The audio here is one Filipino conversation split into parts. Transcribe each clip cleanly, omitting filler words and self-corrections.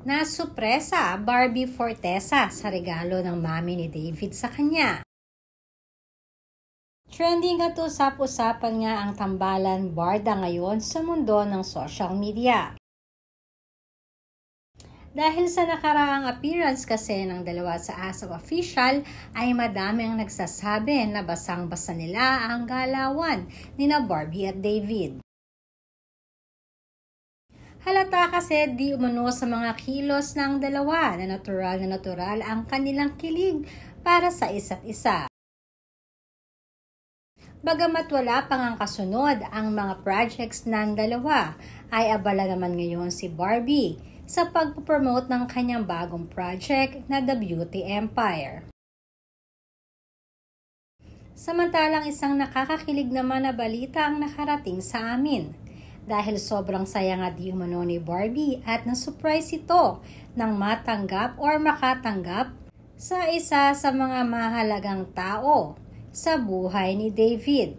Nasurpresa Barbie Forteza sa regalo ng mami ni David sa kanya. Trending at usap-usapan nga ang tambalan barda ngayon sa mundo ng social media. Dahil sa nakaraang appearance kasi ng dalawa sa ASAP Official ay madami ang nagsasabi na basang-basa nila ang galawan nina Barbie at David. Halata kasi di umano sa mga kilos ng dalawa na natural ang kanilang kilig para sa isa't isa. Bagamat wala pang ang kasunod ang mga projects ng dalawa, ay abala naman ngayon si Barbie sa pagpopromote ng kanyang bagong project na The Beauty Empire. Samantalang isang nakakakilig naman na balita ang nakarating sa amin. Dahil sobrang saya nga di umano ni Barbie at na-surprise ito nang matanggap or makatanggap sa isa sa mga mahalagang tao sa buhay ni David.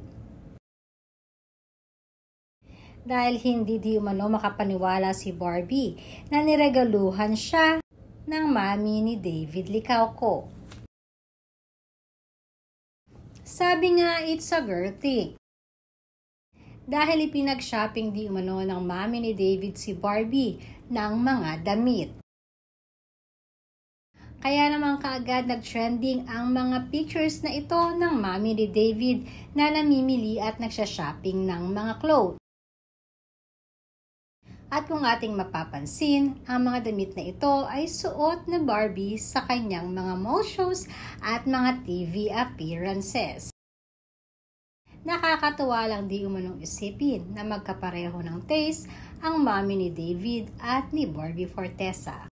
Dahil hindi di umano makapaniwala si Barbie na niregaluhan siya ng mami ni David Licauco. Sabi nga, it's a girl thing. Dahil ipinag-shopping di umano ng mami ni David si Barbie ng mga damit. Kaya naman kaagad nag-trending ang mga pictures na ito ng mami ni David na namimili at nagsha-shopping ng mga clothes. At kung ating mapapansin, ang mga damit na ito ay suot na Barbie sa kanyang mga mall shows at mga TV appearances. Nakakatuwa lang di umanong isipin na magkapareho ng taste ang mami ni David at ni Barbie Forteza.